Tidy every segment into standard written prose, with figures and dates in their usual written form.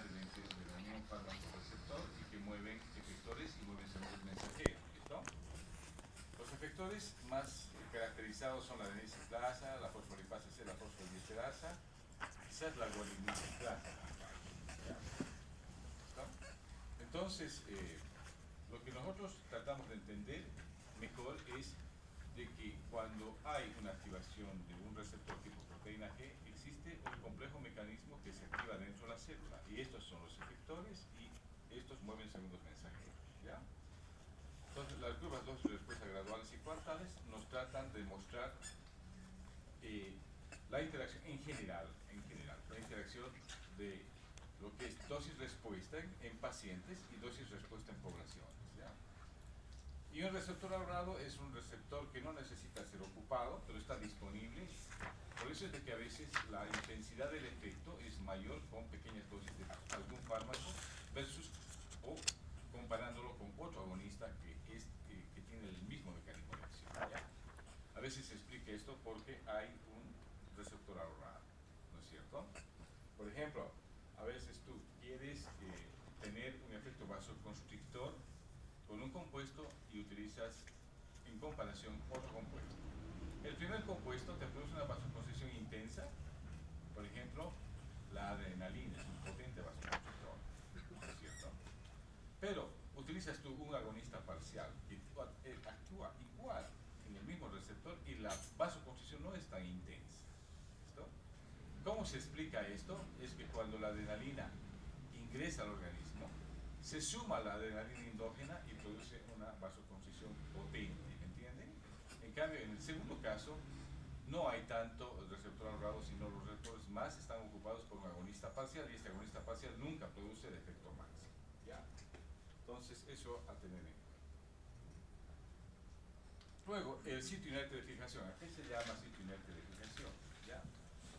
de la unión fármaco-receptor y que mueven efectores y mueven segundos mensajeros. ¿Listo? Los efectores más caracterizados son la adenosina, la fosfolipasa C, la fosfoliesterasa, quizás la guanidinosintrasa. Entonces, lo que nosotros tratamos de entender mejor es de que cuando hay una activación de un receptor tipo proteína G, existe un complejo mecanismo que se activa dentro de la célula, y estos son los efectores y estos mueven segundos mensajeros, ¿ya? Entonces, las curvas dosis de respuesta graduales y cuartales nos tratan de mostrar la interacción en general, la interacción de lo que es dosis-respuesta en pacientes y dosis-respuesta en poblaciones, ¿ya? Y un receptor ahorrado es un receptor que no necesita ser ocupado, pero está disponible. Por eso es de que a veces la intensidad del efecto es mayor con pequeñas dosis de algún fármaco versus o comparándolo con otro agonista que tiene el mismo mecanismo de acción, ¿ya? A veces se explica esto porque hay un receptor ahorrado, ¿no es cierto? Por ejemplo, a veces tú quieres tener un efecto vasoconstrictor con un compuesto y utilizas en comparación otro compuesto. El primer compuesto te produce una vasoconstricción intensa, por ejemplo, la adrenalina es un potente vasoconstrictor, ¿no es cierto? Pero utilizas tú un agonista parcial que actúa igual en el mismo receptor y la vasoconstricción no es tan intensa. ¿Listo? ¿Cómo se explica esto? Es que cuando la adrenalina ingresa al organismo, se suma la adrenalina endógena y produce una vasoconstricción potente, ¿me entienden? En cambio, en el segundo caso, no hay tanto receptor ahorrado, sino los receptores más están ocupados por un agonista parcial y este agonista parcial nunca produce el efecto máximo, ¿ya? Entonces, eso a tener en cuenta. Luego, el sitio inerte de fijación. ¿A qué se llama sitio inerte de fijación? ¿Ya?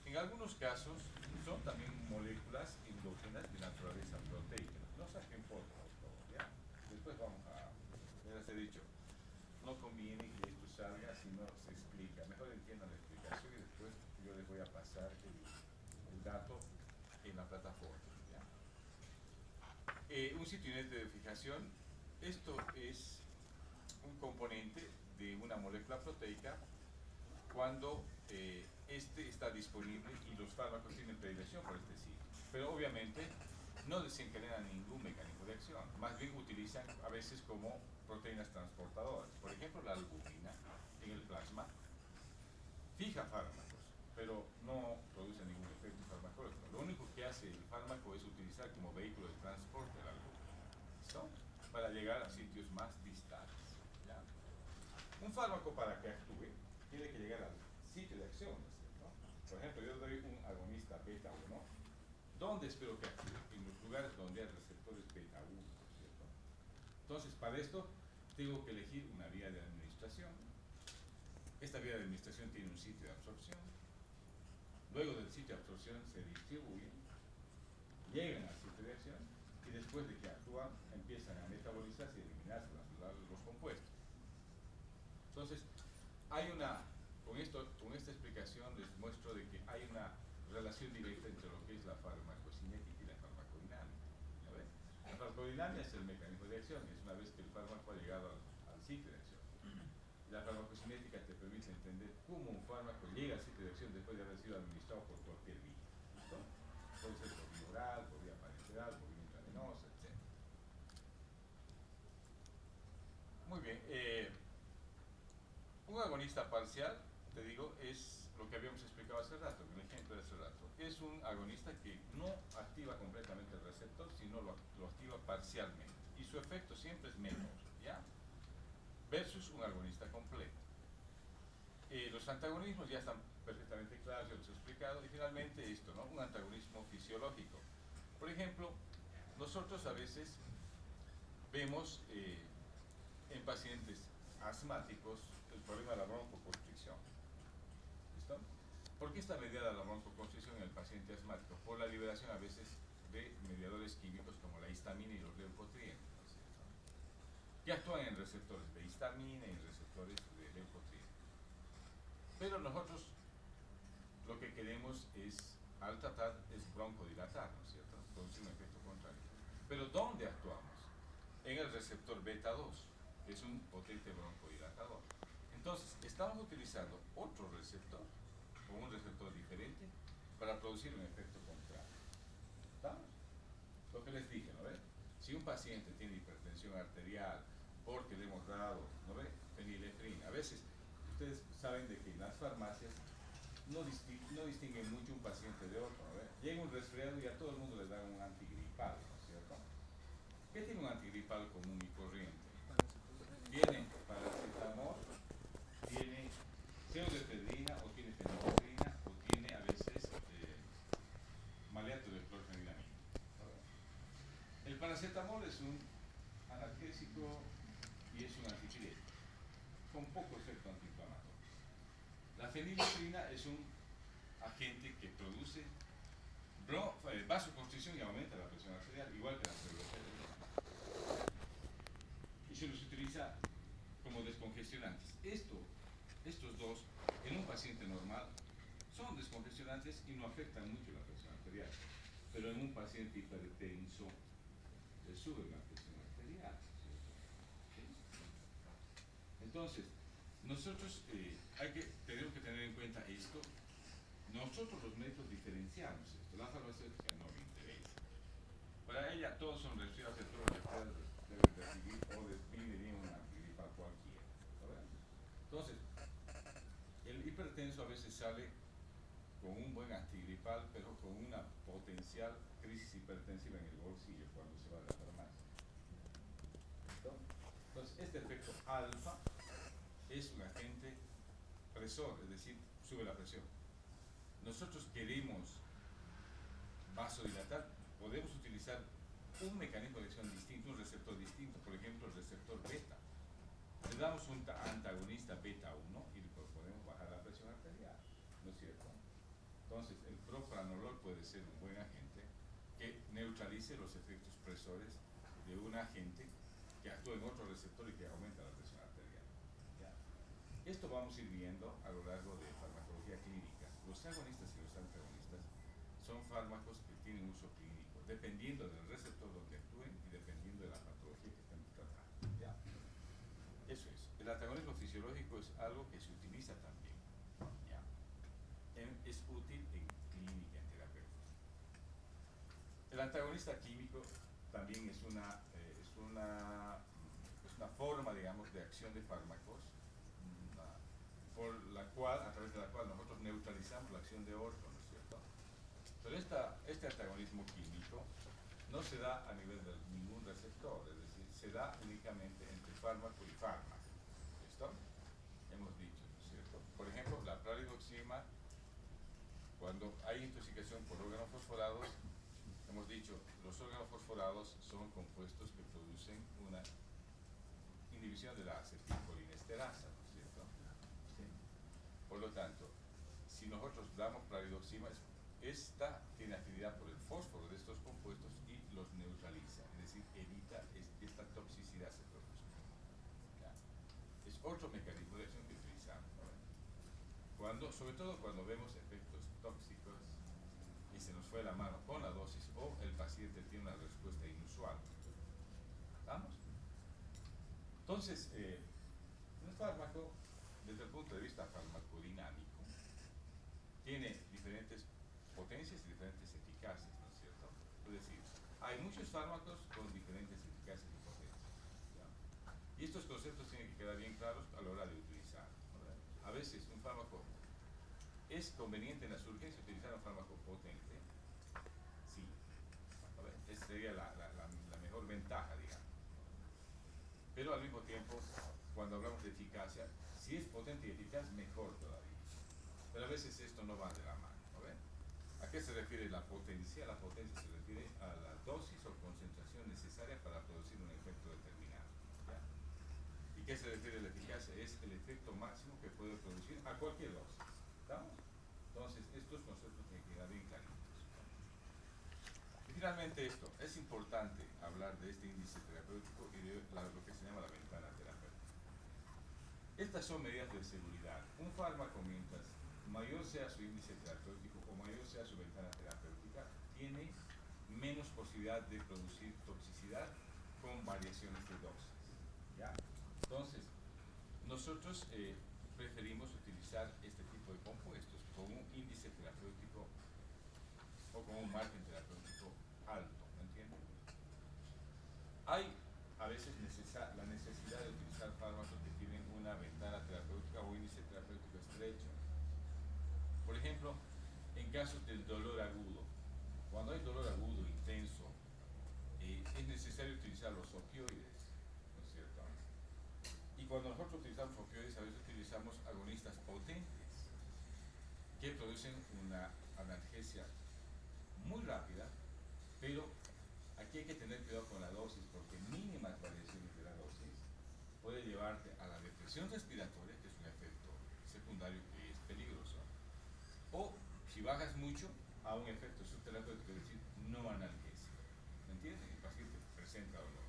En algunos casos son también moléculas endógenas de naturaleza proteica. No saquen fotos, por favor, ¿ya? Después vamos a, ya les he dicho, no conviene que esto salga si no se explica. Mejor entiendan la explicación y después yo les voy a pasar el dato en la plataforma, ¿ya? Un sitio inerte de fijación, esto es un componente de una molécula proteica cuando este está disponible y los fármacos tienen predilección por este sitio. Pero obviamente no desencadenan ningún mecanismo de acción, más bien utilizan a veces como proteínas transportadoras. Por ejemplo, la albumina en el plasma fija fármacos, pero no produce ningún efecto farmacológico. Lo único que hace el fármaco es utilizar como vehículo de transporte la albumina, ¿listo? Para llegar a sitios más distales, ¿ya? Un fármaco para que actúe tiene que llegar al sitio de acción, ¿no es cierto? Por ejemplo, yo doy un agonista beta 1. ¿Dónde espero que actúe? En los lugares donde hay receptores beta 1, ¿no es cierto? Entonces, para esto tengo que elegir una vía de administración. Esta vía de administración tiene un sitio de absorción. Luego del sitio de absorción se distribuyen, llegan al sitio de acción y después de que actúan empiezan a metabolizarse y eliminarse los compuestos. Entonces, con esta explicación les muestro de que hay una relación directa entre lo que es la farmacocinética y la farmacodinámica. ¿Ya ven? La farmacodinámica es el mecanismo de acción, es una vez que el fármaco ha llegado al sitio de acción. La farmacocinética te permite entender cómo un fármaco llega al sitio de acción después de haber sido administrado por cualquier vía. ¿Listo? Puede ser por vía oral, por vía parenteral, por vía intravenosa, etc. Muy bien. Un agonista parcial, te digo, es lo que habíamos explicado hace rato, en el ejemplo de hace rato. Es un agonista que no activa completamente el receptor, sino lo activa parcialmente. Y su efecto siempre es menor, ¿ya? Versus un agonista completo. Los antagonismos ya están perfectamente claros, ya los he explicado. Y finalmente esto, ¿no? Un antagonismo fisiológico. Por ejemplo, nosotros a veces vemos en pacientes asmáticos el problema de la broncoconstricción. ¿Listo? ¿Por qué está mediada la broncoconstricción en el paciente asmático? Por la liberación a veces de mediadores químicos como la histamina y los leucotrienos, ¿no es cierto? Que actúan en receptores de histamina y en receptores de leucotrienos. Pero nosotros lo que queremos es, al tratar, es broncodilatar, ¿no es cierto? Producir un efecto Pero ¿dónde actuamos? En el receptor beta 2, que es un potente broncodilatador. Entonces, estamos utilizando otro receptor, o un receptor diferente, para producir un efecto contrario. ¿Estamos? Lo que les dije, ¿no ve? Si un paciente tiene hipertensión arterial porque le hemos dado, ¿no ve? Fenilefrina. A veces, ustedes saben de que en las farmacias no distinguen mucho un paciente de otro, ¿no ve? Llega un resfriado y a todo el mundo les dan un antigripal, ¿no es cierto? ¿Qué tiene un antigripal común y corriente? Tiene paracetamol, tiene pseudoefedrina o tiene fenilefrina o tiene a veces maleato de clorfeniramina. El paracetamol es un analgésico y es un antipirético, con poco efecto antiinflamatorio. La fenilefrina es un agente que produce vasoconstricción y aumenta la presión arterial, igual que la pseudoefedrina. Y se los utiliza como descongestionantes. Estos dos, en un paciente normal, son descongestionantes y no afectan mucho la presión arterial. Pero en un paciente hipertenso, le sube la presión arterial. ¿Sí? Entonces, nosotros tenemos que tener en cuenta esto. Nosotros los médicos diferenciamos esto. La farmacéutica no le interesa. Para ella todos son resfriados, que todos los resfriados deben recibir o despiden una gripa cualquiera. ¿Verdad? Entonces, el hipertenso a veces sale con un buen antigripal, pero con una potencial crisis hipertensiva en el bolsillo cuando se va a la farmacia. Entonces, este efecto alfa es un agente presor, es decir, sube la presión. Nosotros queremos vasodilatar, podemos utilizar un mecanismo de acción distinto, un receptor distinto, por ejemplo, el receptor beta. Le damos un antagonista beta 1 y podemos bajar la presión arterial, ¿no es cierto? Entonces, el propranolol puede ser un buen agente que neutralice los efectos presores de un agente que actúa en otro receptor y que aumenta la presión arterial. ¿Ya? Esto vamos a ir viendo a lo largo de farmacología clínica. Los agonistas y los antagonistas son fármacos que tienen uso clínico, dependiendo del receptor donde actúen y dependiendo de la patología que estén tratando. ¿Ya? Eso es. El antagonismo fisiológico es algo que se utiliza también. ¿Ya? Es útil en clínica, en terapia. El antagonista químico también es una forma, digamos, de acción de fármacos a través de la cual nosotros neutralizamos la acción de otro, ¿no es cierto? Pero este antagonismo químico no se da a nivel de ningún receptor, es decir, se da únicamente entre fármaco y fármaco. ¿Listo? Hemos dicho, ¿no es cierto? Por ejemplo, la pralidoxima, cuando hay intoxicación por órganos fosforados, hemos dicho, los órganos fosforados son compuestos que producen una inhibición de la acetilcolinesterasa, ¿no es cierto? ¿Sí? Por lo tanto, si nosotros damos pralidoxima, esta tiene afinidad por el fósforo de estos compuestos y los neutraliza, es decir, evita esta toxicidad se produce. ¿Ya? Es otro mecanismo de acción que utilizamos, ¿no? Sobre todo cuando vemos efectos tóxicos y se nos fue la mano con la dosis o el paciente tiene una respuesta inusual. ¿Estamos? Entonces, un fármaco, desde el punto de vista farmacodinámico, tiene diferentes potencias y diferentes eficacias, ¿no es cierto? Es decir, hay muchos fármacos con diferentes eficacias y potencias, ¿ya? Y estos conceptos tienen que quedar bien claros a la hora de utilizar, ¿verdad? A veces un fármaco es conveniente en las urgencias utilizar un fármaco potente, sí, esa sería la mejor ventaja, digamos. Pero al mismo tiempo, cuando hablamos de eficacia, si es potente y eficaz, mejor todavía. Pero a veces esto no va de la mano, ¿no ven? ¿A qué se refiere la potencia? La potencia se refiere a la dosis o concentración necesaria para producir un efecto determinado, ¿ya? ¿Y qué se refiere a la eficacia? Es el efecto máximo que puede producir a cualquier dosis. ¿Estamos? Entonces, estos conceptos tienen que quedar bien claritos. Y finalmente esto, es importante hablar de este índice terapéutico y de lo que se llama la ventana terapéutica. Estas son medidas de seguridad. Un fármaco, mientras mayor sea su índice terapéutico o mayor sea su ventana terapéutica, tiene menos posibilidad de producir toxicidad con variaciones de dosis. ¿Ya? Entonces, nosotros preferimos utilizar este tipo de compuestos con un índice terapéutico o con un margen terapéutico alto, ¿me entienden? Hay a veces la necesidad de utilizar fármacos que tienen una ventana terapéutica o índice terapéutico estrecho. Por ejemplo, en casos del dolor agudo, cuando hay dolor agudo intenso, es necesario utilizar los opioides, ¿no es cierto? Y cuando nosotros utilizamos opioides, a veces utilizamos agonistas potentes que producen una analgesia muy rápida, pero aquí hay que tener cuidado con la dosis, porque mínimas variaciones de la dosis puede llevarte a la depresión respiratoria, que es un efecto secundario que es peligroso, o si bajas mucho, a un efecto subterapéutico, es decir, no analgésico. ¿Me entienden? El paciente presenta dolor.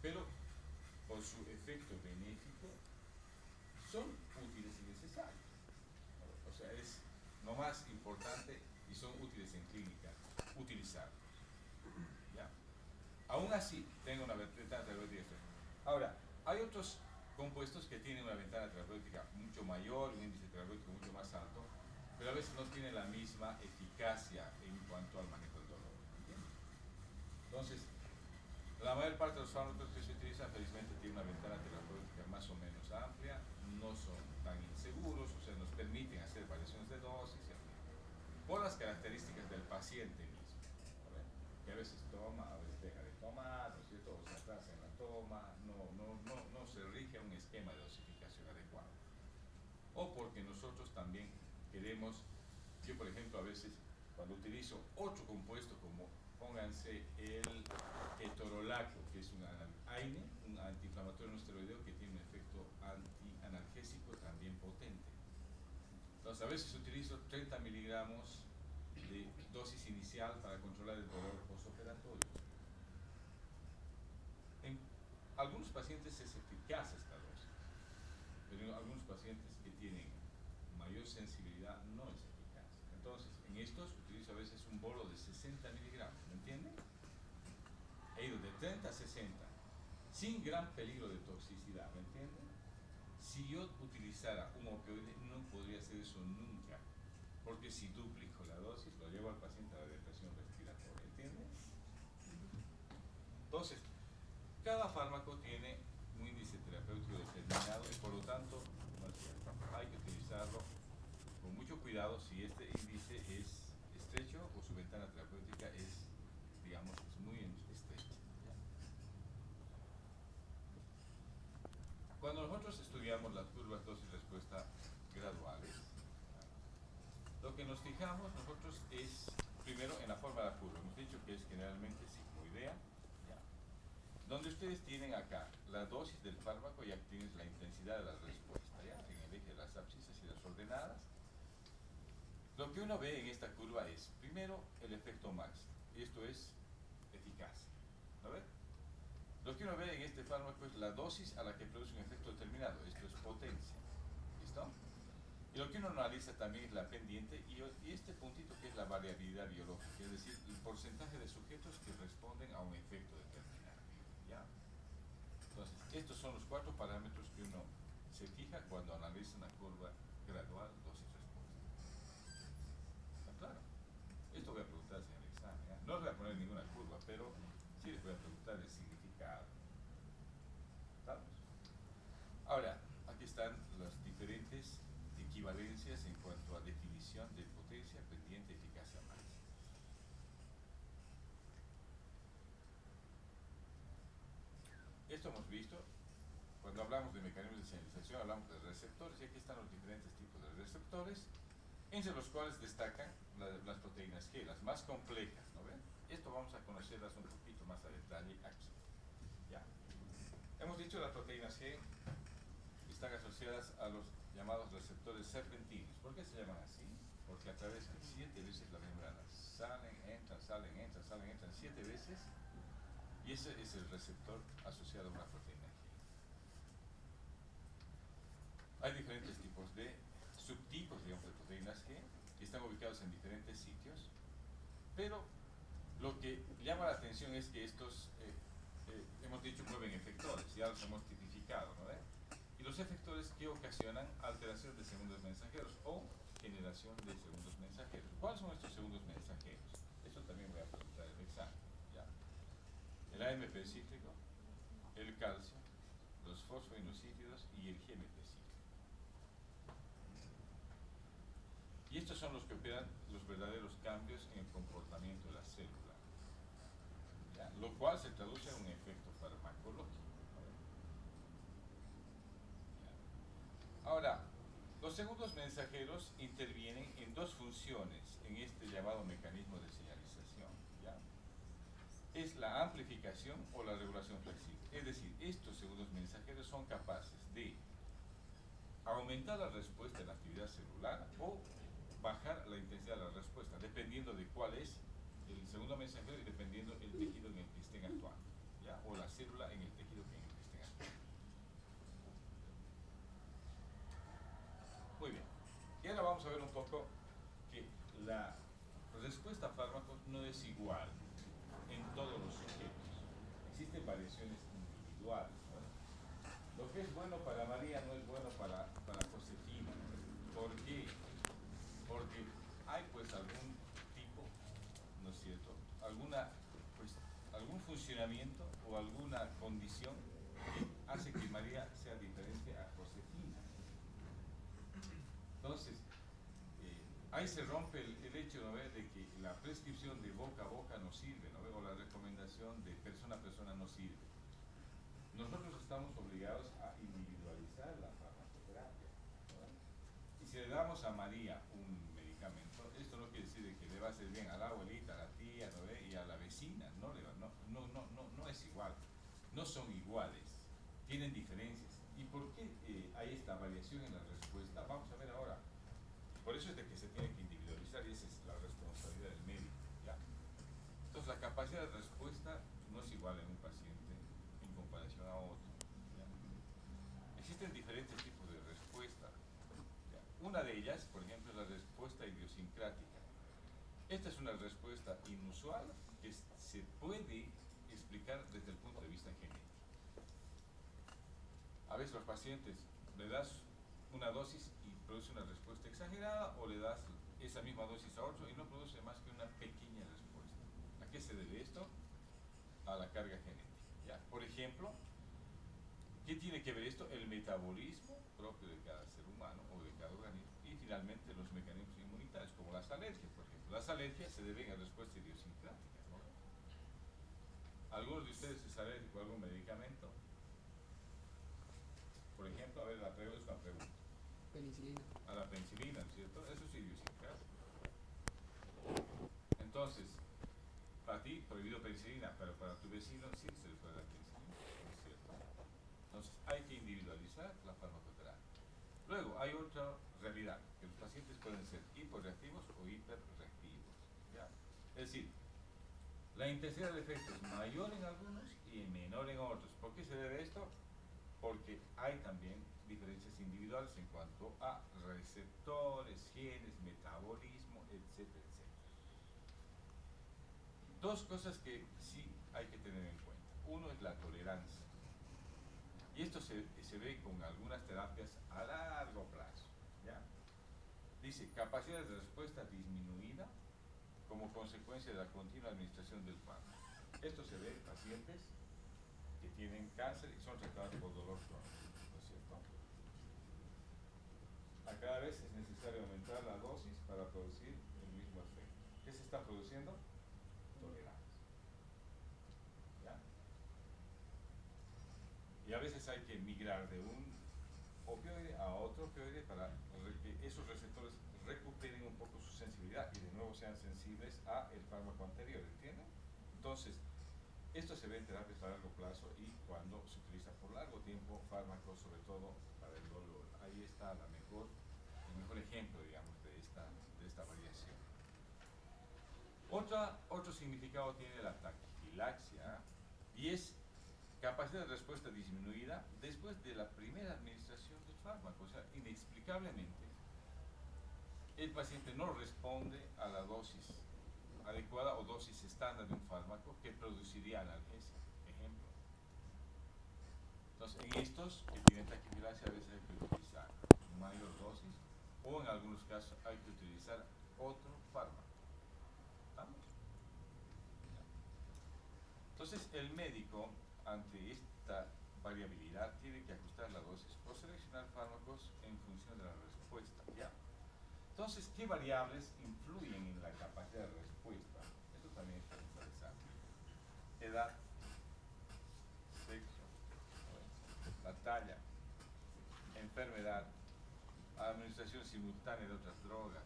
Pero por su efecto benéfico son útiles y necesarios. O sea, es lo más importante y son útiles en clínica utilizarlos. ¿Ya? Aún así, tengo una ventana terapéutica. Ahora, hay otros compuestos que tienen una ventana terapéutica mucho mayor, un índice terapéutico mucho más alto, pero a veces no tienen la misma eficacia en cuanto al manejo del dolor. ¿Entiendes? Entonces, la mayor parte de los fármacos que se utilizan felizmente tienen una ventana terapéutica más o menos amplia, no son tan inseguros, o sea, nos permiten hacer variaciones de dosis, por las características del paciente mismo, ¿vale? Que a veces toma, a veces deja de tomar, ¿no es cierto? O se atrasa en la toma, no se rige a un esquema de dosificación adecuado. O porque nosotros también queremos, yo por ejemplo a veces cuando utilizo otro compuesto como, pónganse el ketorolaco, que es un AINE, un antiinflamatorio no esteroideo que tiene un efecto antianalgésico también potente. Entonces, a veces utilizo 30 miligramos de dosis inicial para controlar el dolor postoperatorio. En algunos pacientes es eficaz esta dosis, pero en algunos pacientes que tienen mayor sensibilidad no es eficaz. Entonces, en estos utilizo a veces un bolo de 60 miligramos, ¿me entienden? He ido de 30 a 60, sin gran peligro de toxicidad, ¿me entienden? Si yo utilizara un opioide, no podría hacer eso nunca, porque si duplico la dosis, lo llevo al paciente a la depresión respiratoria, ¿entiendes? Entonces, cada fármaco tiene un índice terapéutico determinado y por lo tanto, no es cierto, hay que utilizarlo con mucho cuidado si este índice es estrecho o su ventana terapéutica es, digamos, es muy estrecha. Cuando nosotros estudiamos las curvas dosis-respuesta graduales, lo que nos fijamos nosotros es, primero, en la forma de la curva. Hemos dicho que es generalmente sigmoidea, ¿ya? Donde ustedes tienen acá la dosis del fármaco y aquí tienes la intensidad de la respuesta, ¿ya? En el eje de las abscisas y las ordenadas. Lo que uno ve en esta curva es, primero, el efecto máximo. Esto es eficacia, ¿no ven? Lo que uno ve en este fármaco es la dosis a la que produce un efecto determinado. Esto es potencia. ¿Listo? Y lo que uno analiza también es la pendiente y este puntito que es la variabilidad biológica, es decir, el porcentaje de sujetos que responden a un efecto determinado. ¿Ya? Entonces, estos son los 4 parámetros que uno se fija cuando analiza una curva gradual dosis-respuesta. ¿Está claro? Esto voy a preguntar en el examen, ¿ya? No les voy a poner ninguna curva, pero sí les voy a preguntar el significado. ¿Estamos? Ahora, aquí están las diferentes equivalencias en cuanto a definición de potencia, pendiente, eficacia máxima. Esto hemos visto, cuando hablamos de mecanismos de señalización, hablamos de receptores, y aquí están los diferentes tipos de receptores, entre los cuales destacan las proteínas G, las más complejas, ¿no ven? Esto vamos a conocerlas un poquito más a detalle aquí. ¿Ya? Hemos dicho que las proteínas G están asociadas a los llamados receptores serpentinos. ¿Por qué se llaman así? Porque a través de 7 veces la membrana salen, entran, salen, entran, salen, entran 7 veces, y ese es el receptor asociado a una proteína G. Hay diferentes tipos de subtipos, digamos, de proteínas G, que están ubicados en diferentes sitios, pero Lo que llama la atención es que estos, hemos dicho, mueven efectores, ya los hemos tipificado, ¿no? Y los efectores que ocasionan alteración de segundos mensajeros o generación de segundos mensajeros. ¿Cuáles son estos segundos mensajeros? Esto también voy a preguntar en el examen, ¿ya? El AMP cíclico, el calcio, los fosfoinosíderos y el GMP cíclico. Y estos son los que operan los verdaderos cambios en el comportamiento de la célula, ¿ya? Lo cual se traduce en un efecto farmacológico. ¿Ya? Ahora, los segundos mensajeros intervienen en dos funciones en este llamado mecanismo de señalización, ¿ya? Es la amplificación o la regulación flexible. Es decir, estos segundos mensajeros son capaces de aumentar la respuesta de la actividad celular o bajar la intensidad de la respuesta, dependiendo de cuál es el segundo mensajero y dependiendo el tejido en el que estén actuando, ¿ya? O la célula en el tejido en el que estén actuando. Muy bien. Y ahora vamos a ver un poco que la respuesta a fármacos no es igual en todos los sujetos. Existen variaciones individuales, ¿no? Lo que es bueno para María no es bueno para Josefina. ¿Por qué? Porque hay pues algún tipo, ¿no es cierto? Algún funcionamiento o alguna condición que hace que María sea diferente a Josefina. Entonces, ahí se rompe el hecho, ¿no ve?, de que la prescripción de boca a boca no sirve, ¿no ve?, o la recomendación de persona a persona no sirve. Nosotros estamos obligados a individualizar la farmacoterapia, ¿no? Y si le damos a María un medicamento, esto no quiere decir que le va a hacer bien a la abuelita, a la tía, ¿no ve?, y a la vecina, no es igual, no son iguales, tienen diferencias. ¿Y por qué hay esta variación en la respuesta? Vamos a ver ahora. Por eso es de que se tiene que individualizar y esa es la responsabilidad del médico, ¿ya? Entonces la capacidad de respuesta no es igual en un paciente en comparación a otro, ¿ya? Existen diferentes tipos de respuesta, ¿ya? Una de ellas, por ejemplo, es la respuesta idiosincrática. Esta es una respuesta inusual que se puede explicar desde el punto de vista genético. A veces los pacientes le das una dosis y produce una respuesta exagerada, o le das esa misma dosis a otro y no produce más que una pequeña respuesta. ¿A qué se debe esto? A la carga genética, ¿ya? Por ejemplo, ¿qué tiene que ver esto? El metabolismo propio de cada ser humano o de cada organismo, y finalmente los mecanismos inmunitarios, como las alergias, por ejemplo. Las alergias se deben a respuestas idiosincráticas, ¿no? ¿Algunos de ustedes es alérgico a algún medicamento? Por ejemplo, a ver, la pregunta es una pregunta. Penicilina. A la penicilina, ¿no es cierto? Eso es idiosincrático. Entonces, para ti, prohibido penicilina, pero para tu vecino sí se le puede dar penicilina, ¿no es cierto? Entonces, hay que individualizar la farmacoterapia. Luego, hay otra realidad, que los pacientes pueden ser hiporreactivos o hiperreactivos, ¿ya? Es decir, la intensidad de efecto es mayor en algunos y menor en otros. ¿Por qué se debe esto? Porque hay también diferencias individuales en cuanto a receptores, genes, metabolismo, etcétera, etcétera. Dos cosas que sí hay que tener en cuenta. Uno es la tolerancia. Y esto se ve con algunas terapias a largo plazo, ¿ya? Dice, capacidad de respuesta disminuida como consecuencia de la continua administración del fármaco. Esto se ve en pacientes que tienen cáncer y son tratados por dolor crónico, ¿no es cierto? A cada vez es necesario aumentar la dosis para producir el mismo efecto. ¿Qué se está produciendo? Tolerancia, ¿ya? Y a veces hay que migrar de un opioide a otro opioide para que esos receptores recuperen un poco su sensibilidad y de nuevo sean sensibles al fármaco anterior, ¿entienden? Entonces, esto se ve en terapias a largo plazo y cuando se utiliza por largo tiempo fármacos, sobre todo para el dolor. Ahí está el mejor ejemplo, digamos, de esta variación. Otro significado tiene la taquifilaxia, y es capacidad de respuesta disminuida después de la primera administración del fármaco. O sea, inexplicablemente, el paciente no responde a la dosis adecuada o dosis estándar de un fármaco que produciría analgesia, ejemplo. Entonces, en estos que tienen taquifilaxia a veces hay que utilizar mayor dosis o en algunos casos hay que utilizar otro fármaco. ¿Estamos? Entonces, el médico, ante esta variabilidad, tiene que ajustar la dosis o seleccionar fármacos en función de la respuesta. ¿Ya? Entonces, ¿qué variables influyen en la capacidad de respuesta? Esto también es interesante. Edad, sexo, la talla, enfermedad, administración simultánea de otras drogas.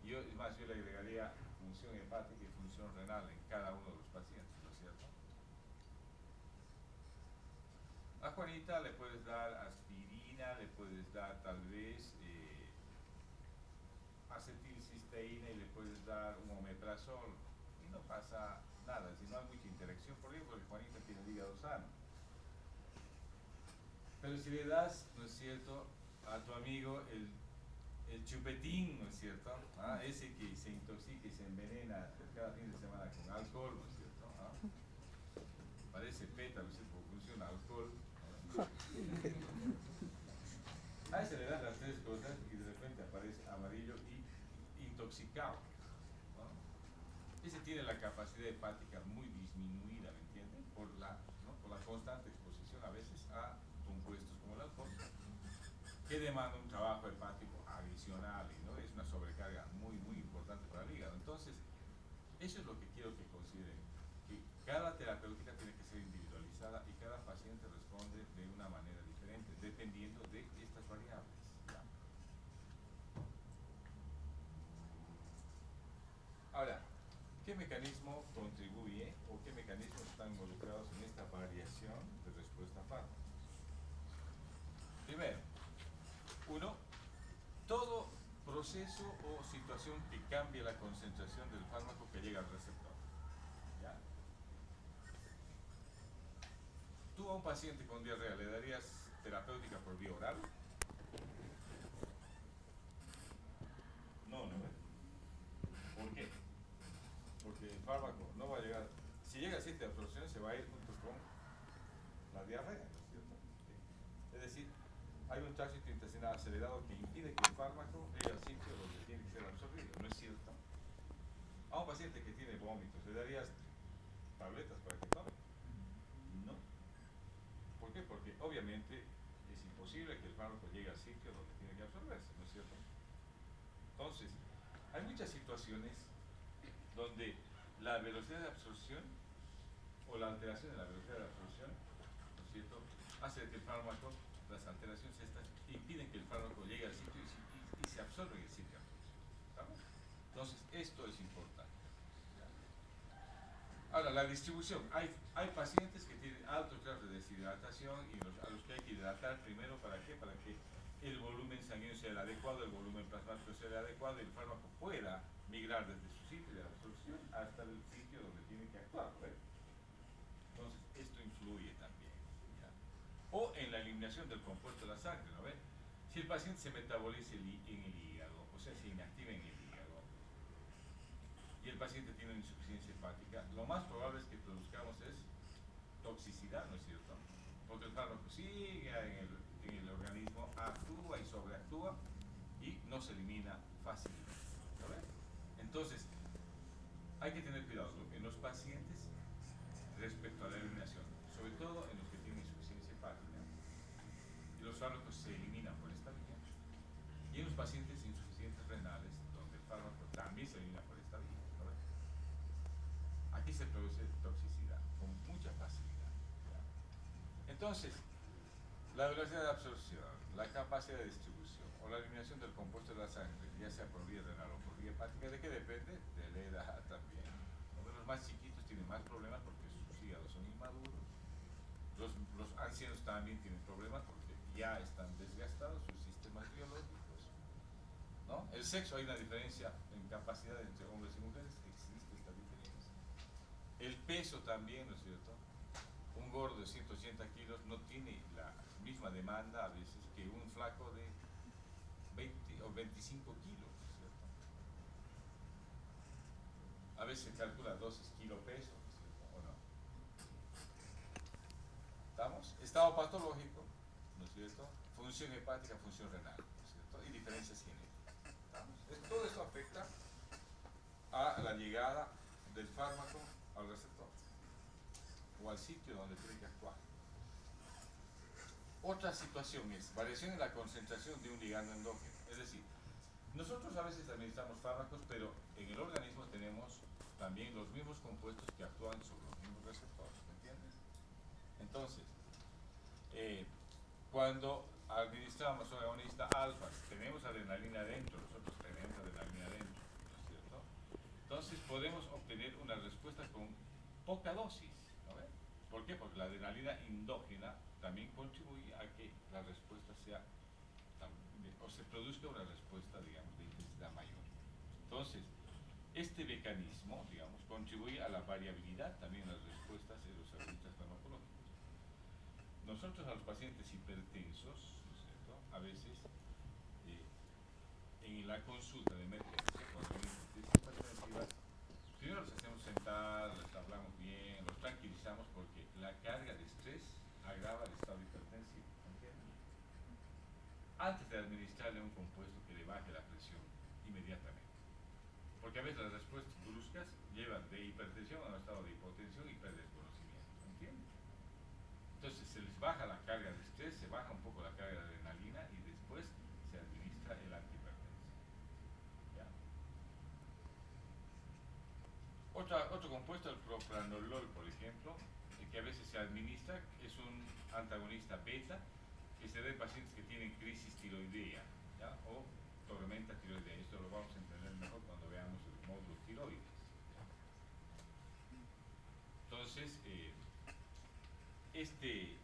Y yo, más, yo le agregaría función hepática y función renal en cada uno de los pacientes, ¿no es cierto? A Juanita le puedes dar aspirina, le puedes dar tal vez acetilcisteína y le puedes dar un omeprazol y no pasa nada, si no hay mucha interacción, por ejemplo, porque Juanita tiene el hígado sano. Pero si le das, ¿no es cierto?, a tu amigo el chupetín, ¿no es cierto?, ¿ah? Ese que se intoxica y se envenena cada fin de semana con alcohol, ¿no es cierto?, ¿ah? Parece pétalo, ¿sí?, porque funciona alcohol. A ese le das las tres cosas y de repente aparece amarillo y intoxicado, ¿no? Ese tiene la capacidad hepática muy disminuida, ¿me entienden? Por la constante exposición a veces a compuestos como el alcohol, que demanda un trabajo hepático adicional, ¿no? Es una sobrecarga muy, muy importante para el hígado. Entonces, eso es lo que quiero que consideren, que cada terapéutica tiene que ser individualizada y cada paciente responde de una manera diferente, dependiendo de estas variables. ¿Ya? Ahora, ¿qué mecanismo contribuye o qué mecanismos están involucrados en esta variación de respuesta a fármacos? Primero, uno, todo proceso o situación que cambie la concentración del fármaco que llega al receptor. ¿Ya? Tú a un paciente con diarrea le darías terapéutica por vía oral. No, ¿no ves? ¿Por qué? Porque el fármaco no va a llegar, si llega a sitio de absorción se va a ir junto con la diarrea, ¿no es cierto? ¿Sí? Es decir, hay un tránsito intestinal acelerado que impide que el fármaco llegue al sitio donde tiene que ser absorbido, ¿no es cierto? A un paciente que tiene vómitos, ¿le darías tabletas para que tome? No. ¿Por qué? Porque obviamente es imposible que el fármaco llegue al sitio donde tiene que absorberse, ¿no es cierto? Entonces, hay muchas situaciones donde la velocidad de absorción o la alteración de la velocidad de absorción, ¿no es cierto?, hace que el fármaco, las alteraciones estas, impiden que el fármaco llegue al sitio y se absorbe en el sitio de absorción. ¿Estamos? Entonces, esto es importante. ¿Ya? Ahora, la distribución. Hay pacientes que tienen altos grados de deshidratación y a los que hay que hidratar primero, ¿para qué? Para que el volumen sanguíneo sea el adecuado, el volumen plasmático sea el adecuado y el fármaco pueda migrar desde su sitio de absorción hasta el sitio donde tiene que actuar, ¿ves? Entonces, esto influye también, ¿ya? O en la eliminación del compuesto de la sangre, ¿no ves? Si el paciente se metaboliza en el hígado, o sea, se inactiva en el hígado, y el paciente tiene una insuficiencia hepática, lo más probable es que produzcamos es toxicidad, ¿no es cierto? Porque el fármaco sigue en el organismo, actúa y sobreactúa y no se elimina fácilmente, ¿no ves? Entonces, hay que tener cuidado en los pacientes respecto a la eliminación, sobre todo en los que tienen insuficiencia hepática, y los fármacos se eliminan por esta vía, y en los pacientes insuficientes renales, donde el fármaco también se elimina por esta vía, ¿no ves? Aquí se produce toxicidad con mucha facilidad, ¿ya? Entonces, la velocidad de absorción, la capacidad de distribución o la eliminación del compuesto de la sangre, ya sea por vía renal o por vía hepática, ¿de qué depende? De la edad también. Los más chiquitos tienen más problemas porque sus hígados son inmaduros. Los ancianos también tienen problemas porque ya están desgastados sus sistemas biológicos, ¿no? El sexo, hay una diferencia en capacidad entre hombres y mujeres, existe esta diferencia. El peso también, ¿no es cierto? Un gordo de 180 kilos no tiene la misma demanda a veces que un flaco de 20 o 25 kilos, ¿cierto? a veces se calcula dosis kilopeso, ¿o no? ¿Estamos? Estado patológico, ¿no es cierto? Función hepática, función renal, ¿no es cierto? Y diferencias genéticas. ¿Estamos? Todo esto afecta a la llegada del fármaco al receptor o al sitio donde tiene que actuar. Otra situación es variación en la concentración de un ligando endógeno. Es decir, nosotros a veces administramos fármacos, pero en el organismo tenemos también los mismos compuestos que actúan sobre los mismos receptores, ¿me entiendes? Entonces, cuando administramos un agonista alfa, tenemos adrenalina dentro, nosotros tenemos adrenalina dentro, ¿no es cierto? Entonces podemos obtener una respuesta con poca dosis, ¿no ves? ¿Por qué? Porque la adrenalina endógena también contribuye a que la respuesta sea, o se produzca una respuesta, digamos, de intensidad mayor. Entonces, este mecanismo, digamos, contribuye a la variabilidad también en las respuestas de los agonistas farmacológicos. Nosotros a los pacientes hipertensos, ¿no es cierto?, a veces en la consulta de emergencia, cuando vienen hipertensivas, primero los hacemos sentar, les hablamos bien, los tranquilizamos porque la carga de estrés agrava el estado hipertensivo, ¿entienden? Antes de administrarle un compuesto que le baje la presión inmediatamente. Porque a veces las respuestas bruscas llevan de hipertensión a un estado de hipotensión y pérdida de conocimiento, ¿entienden? Entonces se les baja la carga de estrés, se baja un poco la carga de adrenalina y después se administra el antihipertensivo. ¿Ya? Otro compuesto, el propranolol, por ejemplo, que a veces se administra, es un antagonista beta que se da en pacientes que tienen crisis tiroidea, ¿ya?, o tormenta tiroidea. Esto lo vamos a entender mejor cuando veamos el módulo tiroides. Entonces, este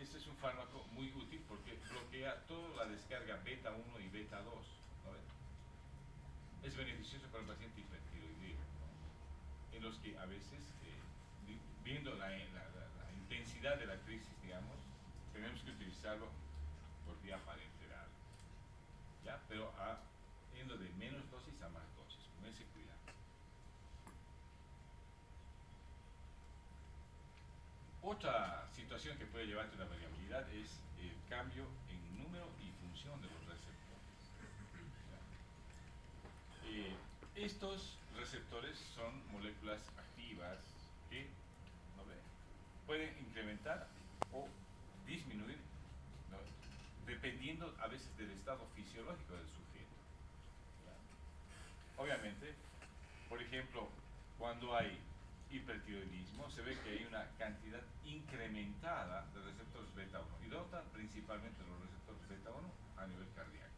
es un fármaco muy útil porque bloquea toda la descarga beta 1 y beta 2, ¿no ves? Es beneficioso para el paciente hipertiroideo, ¿no?, en los que a veces, viendo la intensidad de la crisis, digamos, tenemos que utilizarlo por vía parenteral, ¿ya? Pero yendo de menos dosis a más dosis, con ese cuidado. Otra situación que puede llevarte a una variabilidad es el cambio en número y función de los receptores. Estos receptores son moléculas activas que, ¿no ve?, pueden incrementar o disminuir, ¿no?, dependiendo a veces del estado fisiológico del sujeto. ¿Ya? Obviamente, por ejemplo, cuando hay hipertiroidismo, se ve que hay una cantidad incrementada de receptores beta 1 y notan principalmente los receptores beta 1 a nivel cardíaco.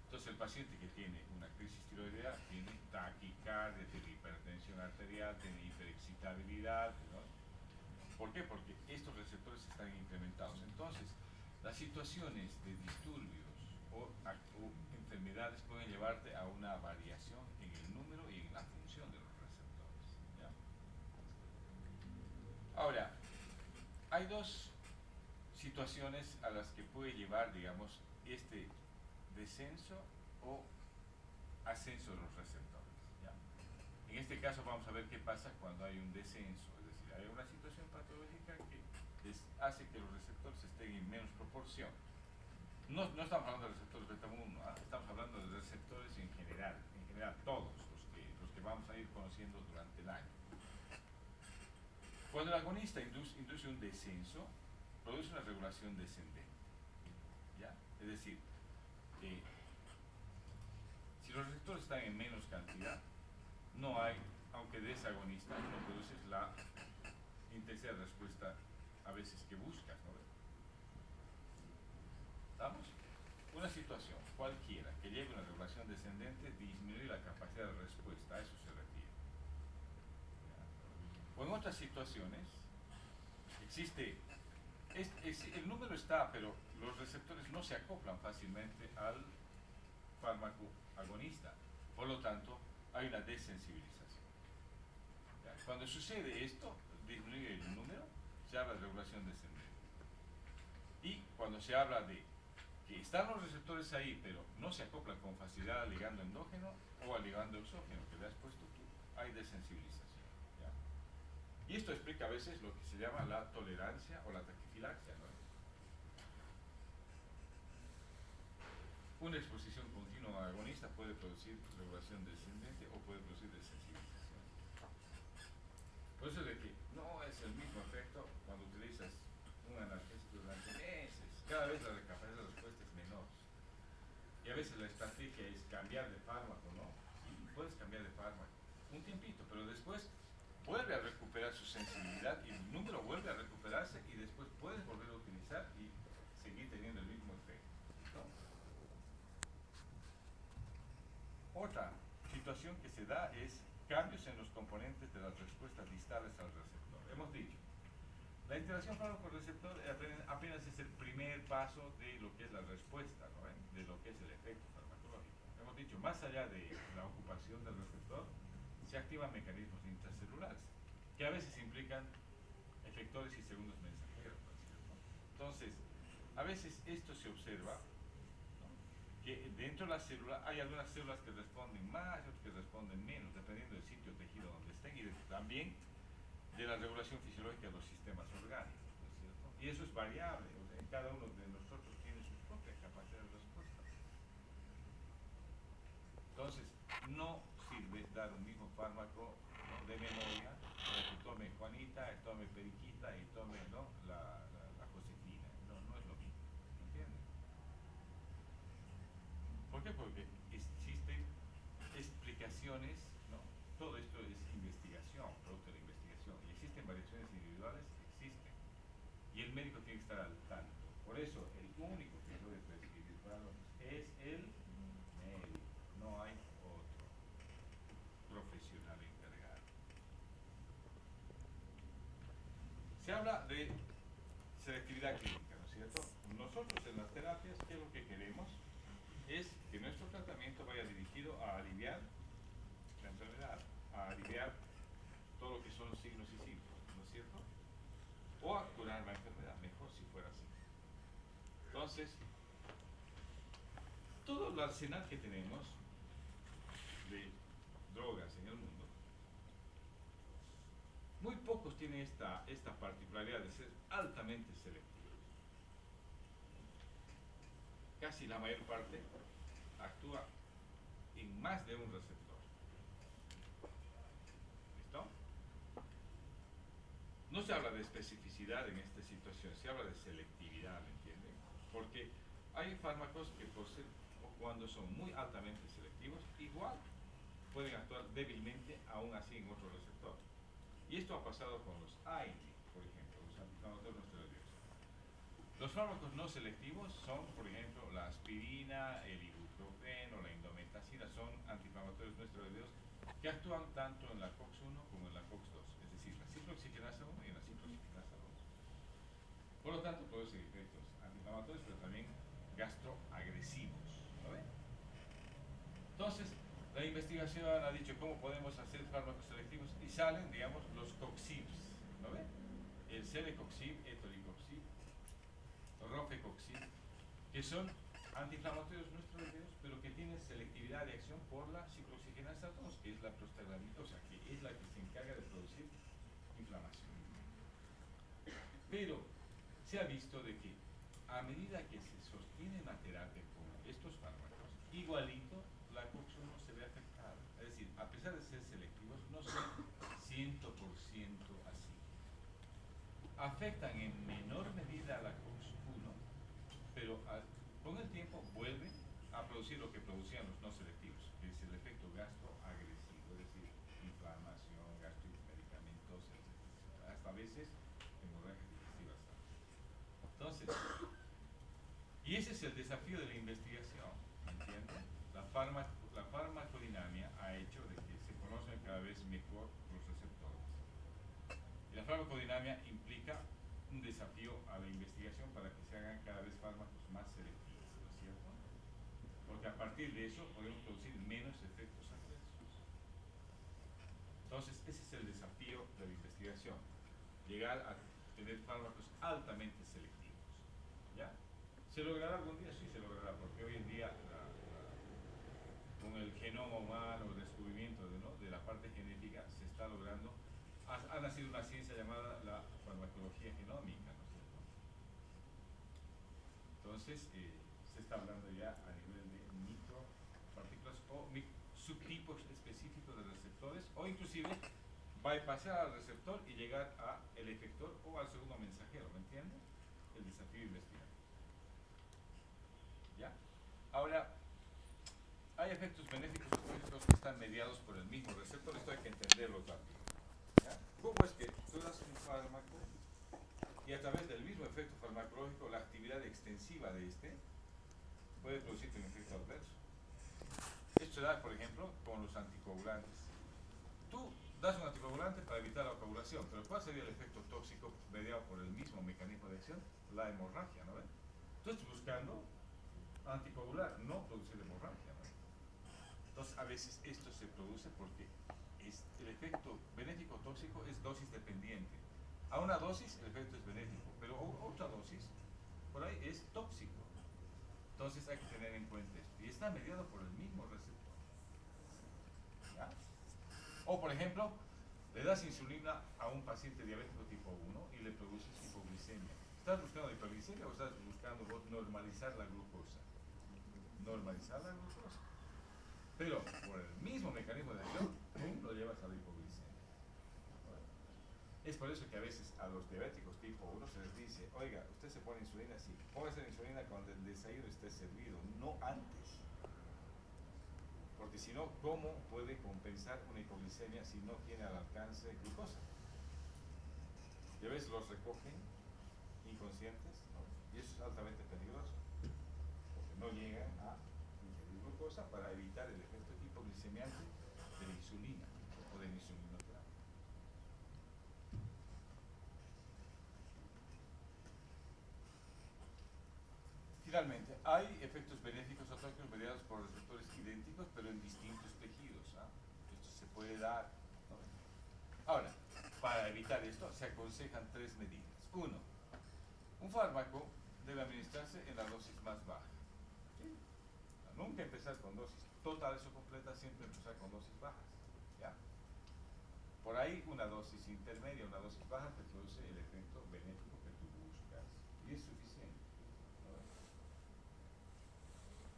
Entonces el paciente que tiene una crisis tiroidea tiene taquicardia, tiene hipertensión arterial, tiene hiperexcitabilidad, ¿no? ¿Por qué? Porque estos receptores están incrementados. Entonces, las situaciones de disturbios o enfermedades pueden llevarte a una variación en el número y en la función de los receptores, ¿ya? Ahora, hay dos situaciones a las que puede llevar, digamos, este descenso o ascenso de los receptores, ¿ya? En este caso vamos a ver qué pasa cuando hay un descenso, es decir, hay una situación patológica que hace que los receptores estén en menos proporción. No estamos hablando de receptores beta 1, ¿eh? Estamos hablando de receptores en general todos los que vamos a ir conociendo durante el año. Cuando el agonista induce un descenso, produce una regulación descendente, ¿ya? Es decir, si los receptores están en menos cantidad, no hay, aunque des agonista, no produces la intensidad de respuesta a veces que buscas, ¿no? ¿Estamos? Una situación cualquiera que lleve una regulación descendente disminuye la capacidad de respuesta, a eso se refiere. O en otras situaciones existe, el número está, pero los receptores no se acoplan fácilmente al fármaco agonista, por lo tanto hay una desensibilización. ¿Ya? Cuando sucede esto, disminuye el número, se habla de regulación descendente. Y cuando se habla de que están los receptores ahí, pero no se acoplan con facilidad al ligando endógeno o al ligando exógeno que le has puesto tú, hay desensibilización. ¿Ya? Y esto explica a veces lo que se llama la tolerancia o la taquifilaxia, ¿no? Una exposición continua agonista puede producir regulación descendente o puede producir desensibilización. Por eso de que no es el mismo efecto cuando utilizas un analgésico durante meses. Cada vez la capacidad de respuesta es menor. Y a veces la estrategia es cambiar de fármaco, ¿no? Sí, puedes cambiar de fármaco un tiempito, pero después vuelve a recuperar su sensibilidad y el número vuelve a recuperarse y después puedes volver a utilizar y seguir teniendo el mismo efecto, ¿no? Otra situación que se da es cambios en los componentes de las respuestas distales al receptor. Hemos dicho, la interacción fármaco-receptor apenas es el primer paso de lo que es la respuesta, ¿no? De lo que es el efecto farmacológico. Hemos dicho, más allá de la ocupación del receptor, se activan mecanismos intracelulares, que a veces implican efectores y segundos mensajeros, ¿no es cierto? Entonces, a veces esto se observa, ¿no? Que dentro de la célula hay algunas células que responden más y otras que responden menos, dependiendo del sitio tejido donde estén y también de la regulación fisiológica de los sistemas orgánicos, ¿no es cierto? Y eso es variable, o sea, cada uno de nosotros tiene sus propias capacidades de respuesta. Entonces, no sirve dar un mismo fármaco, ¿no? De memoria, para que tome Juanita, tome Periquita y tome, ¿no? la Josefina. No, no es lo mismo, ¿entienden? ¿Por qué? Porque existen explicaciones, ¿no? Todo esto es investigación, producto de la investigación, y existen variaciones individuales, existen, y el médico tiene que estar al tanto. Por eso, el único que puede prescribir fármacos es el médico, no hay otro profesional encargado. Se habla de selectividad clínica, ¿no es cierto? Nosotros en las terapias, ¿qué es lo que queremos? Es que nuestro tratamiento vaya dirigido a aliviar la enfermedad, a aliviar todo lo que son signos y síntomas, ¿no es cierto? O a curar la enfermedad, mejor si fuera así. Entonces, todo el arsenal que tenemos de drogas en el mundo, muy pocos tienen esta particularidad de ser altamente selectivos. Casi la mayor parte actúa en más de un receptor. ¿Listo? No se habla de especificidad en esta situación, se habla de selectividad, ¿me entienden? Porque hay fármacos que por ser, o cuando son muy altamente selectivos, igual pueden actuar débilmente aún así en otro receptor. Y esto ha pasado con los AINE, por ejemplo, los antiinflamatorios no esteroideos. Los fármacos no selectivos son, por ejemplo, la aspirina, el ibuprofeno, la indometacina, son antiinflamatorios no esteroideos que actúan tanto en la COX-1 como en la COX-2, es decir, la ciprooxigenasa 1 y en la ciprooxigenasa 2. Por lo tanto, producen efectos antiinflamatorios, pero también gastroagresivos, ¿no ven? Entonces, la investigación ha dicho cómo podemos hacer fármacos selectivos y salen, digamos, los coxibs, ¿no ven? El celecoxib, etolicoxib, rofecoxib, que son antiinflamatorios no esteroideos, pero que tienen selectividad de acción por la ciprooxigenasa 2, que es la prostaglandina, o sea, que es la que se encarga de producir inflamación. Pero se ha visto de que a medida que se sostiene la terapia con estos fármacos, igualito la COX-1 se ve afectada. Es decir, a pesar de ser selectivos, no son 100% así. Afectan en menor medida a la COX-1, pero con el tiempo vuelven a producir lo que producían los no selectivos, que es el efecto gastroagresivo, es decir, inflamación, gastromedicamentos, etc. Hasta a veces hemorragias digestivas. Entonces, y ese es el desafío de la investigación, ¿entienden? La farmacodinamia ha hecho de que se conozcan cada vez mejor los receptores. Y la farmacodinamia implica un desafío a la investigación para que se hagan cada vez fármacos más selectivos, ¿no es cierto? Porque a partir de eso podemos producir menos efectos adversos. Entonces, ese es el desafío de la investigación, llegar a tener fármacos altamente selectivos, ¿ya? ¿Se logrará algún día? Sí, se logrará, porque hoy en día con el genoma humano, el descubrimiento ¿no? de la parte genética, se está logrando. Ha nacido una ciencia llamada la farmacología genómica, ¿no es cierto? Entonces, se está hablando ya a nivel de micropartículas o subtipos específicos de receptores, o inclusive bypassar al receptor y llegar al efector o al segundo mensajero, ¿me entiendes? El desafío investigador. ¿Ya? Ahora, hay efectos benéficos o tóxicos que están mediados por el mismo receptor. Esto hay que entenderlo también. ¿Ya? ¿Cómo es que tú das un fármaco y a través del mismo efecto farmacológico la actividad extensiva de este puede producirte un efecto adverso? Esto se da, por ejemplo, con los anticoagulantes. Tú das un anticoagulante para evitar la coagulación, pero ¿cuál sería el efecto tóxico mediado por el mismo mecanismo de acción? La hemorragia, ¿no ven? Tú estás buscando anticoagular, no producir hemorragia, ¿no? Entonces, a veces esto se produce porque el efecto benéfico tóxico es dosis dependiente. A una dosis el efecto es benéfico, pero otra dosis por ahí es tóxico. Entonces hay que tener en cuenta esto. Y está mediado por el mismo receptor. ¿Ya? O por ejemplo, le das insulina a un paciente diabético tipo 1 y le produces hipoglicemia. ¿Estás buscando hipoglicemia o estás buscando normalizar la glucosa? Normalizar la glucosa. Pero por el mismo mecanismo de acción, tú lo llevas a la hipoglicemia. Es por eso que a veces a los diabéticos tipo 1 se les dice, oiga, usted se pone insulina, sí, póngase la insulina cuando el desayuno esté servido, no antes. Porque si no, ¿cómo puede compensar una hipoglicemia si no tiene al alcance glucosa? Y a veces los recogen inconscientes, ¿no? Y eso es altamente peligroso, porque no llegan a ingerir glucosa para evitar el efecto hipoglicemiante de la insulina o de la insulinoterapia. Finalmente, hay efectos benéficos o tóxicos mediados por receptores idénticos, pero en distintos tejidos. ¿Ah? Esto se puede dar, ¿no? Ahora, para evitar esto, se aconsejan 3 medidas. 1. Un fármaco debe administrarse en la dosis más baja. ¿Sí? Nunca empezar con dosis totales o completas, siempre empezar con dosis bajas. ¿Ya? Por ahí, una dosis intermedia, una dosis baja, te produce el efecto benéfico que tú buscas. Y es suficiente.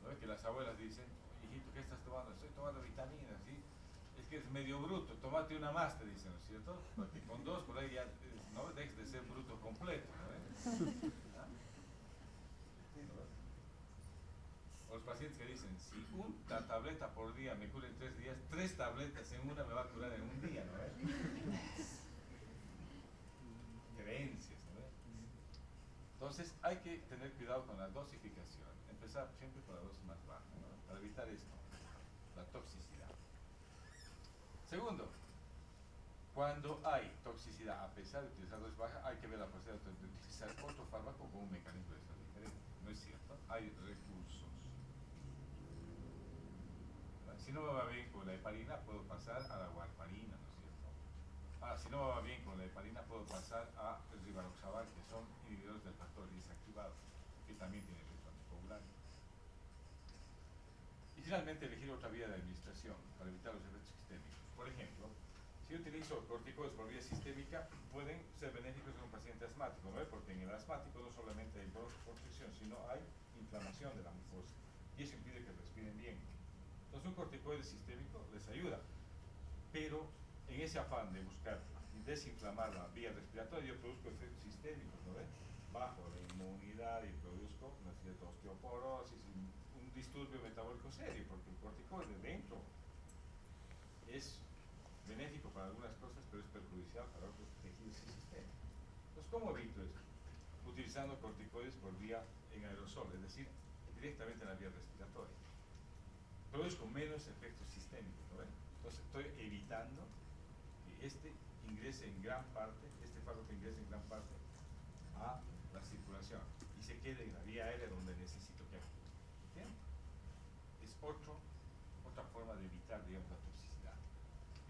¿No ves que las abuelas dicen, hijito, ¿qué estás tomando? Estoy tomando vitaminas, ¿sí? Es que es medio bruto, tómate una más, te dicen, ¿no es cierto? Porque con 2 por ahí ya no dejes de ser bruto completo, ¿no ves? ¿Ah? O los pacientes que dicen, si una tableta por día me cura en 3 días, 3 tabletas en una me va a curar en un día, ¿no ves? Creencias, ¿no ves? Entonces hay que tener cuidado con la dosificación, empezar siempre con la dosis más baja, ¿no? Para evitar esto, la toxicidad. Segundo, cuando hay toxicidad, a pesar de utilizar dosis baja, hay que ver la posibilidad de utilizar otro fármaco con un mecanismo de acción diferente. ¿No es cierto? Hay recursos. Si no me va bien con la heparina, puedo pasar a la warfarina, ¿no es cierto? Si no me va bien con la heparina, puedo pasar a el rivaroxaban, que son inhibidores del factor desactivado, que también tiene efecto anticoagulante. Y finalmente, elegir otra vía de administración para evitar los efectos sistémicos. Por ejemplo, si utilizo corticoides por vía sistémica, pueden ser benéficos en un paciente asmático, ¿no? Porque en el asmático no solamente hay broncoconstricción, sino hay inflamación de la mucosa. Y eso impide que respiren bien. Entonces, un corticoide sistémico les ayuda. Pero en ese afán de buscar desinflamar la vía respiratoria, yo produzco efectos sistémicos, ¿no ves? Bajo la inmunidad y produzco una cierta osteoporosis, un disturbio metabólico serio, porque el corticoide dentro es benéfico para algunas cosas, pero es perjudicial para otros tejidos y sistemas. Entonces, ¿cómo evito esto? Utilizando corticoides por vía en aerosol, es decir, directamente en la vía respiratoria. Produzco menos efectos sistémicos, ¿no ven? Entonces, estoy evitando que este ingrese en gran parte, este fármaco ingrese en gran parte a la circulación y se quede en la vía aérea donde necesito que actúe. ¿Entienden? Es otra forma de evitar, digamos, la toxicidad.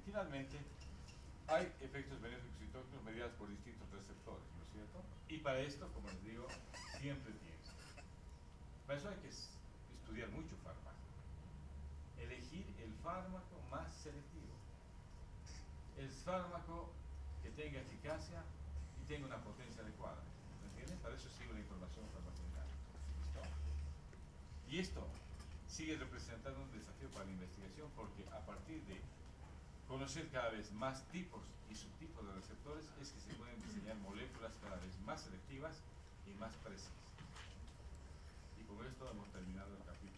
Y finalmente, hay efectos benéficos y tóxicos mediados por distintos receptores, ¿no es cierto? Y para esto, como les digo, siempre piensen. Para eso hay que estudiar mucho fármaco. Elegir el fármaco más selectivo. El fármaco que tenga eficacia y tenga una potencia adecuada. ¿Me entiendes? Para eso sirve la información farmacodinámica. ¿Listo? Y esto sigue representando un desafío para la investigación porque a partir de conocer cada vez más tipos y subtipos de receptores es que se pueden diseñar moléculas cada vez más selectivas y más precisas. Y con esto hemos terminado el capítulo.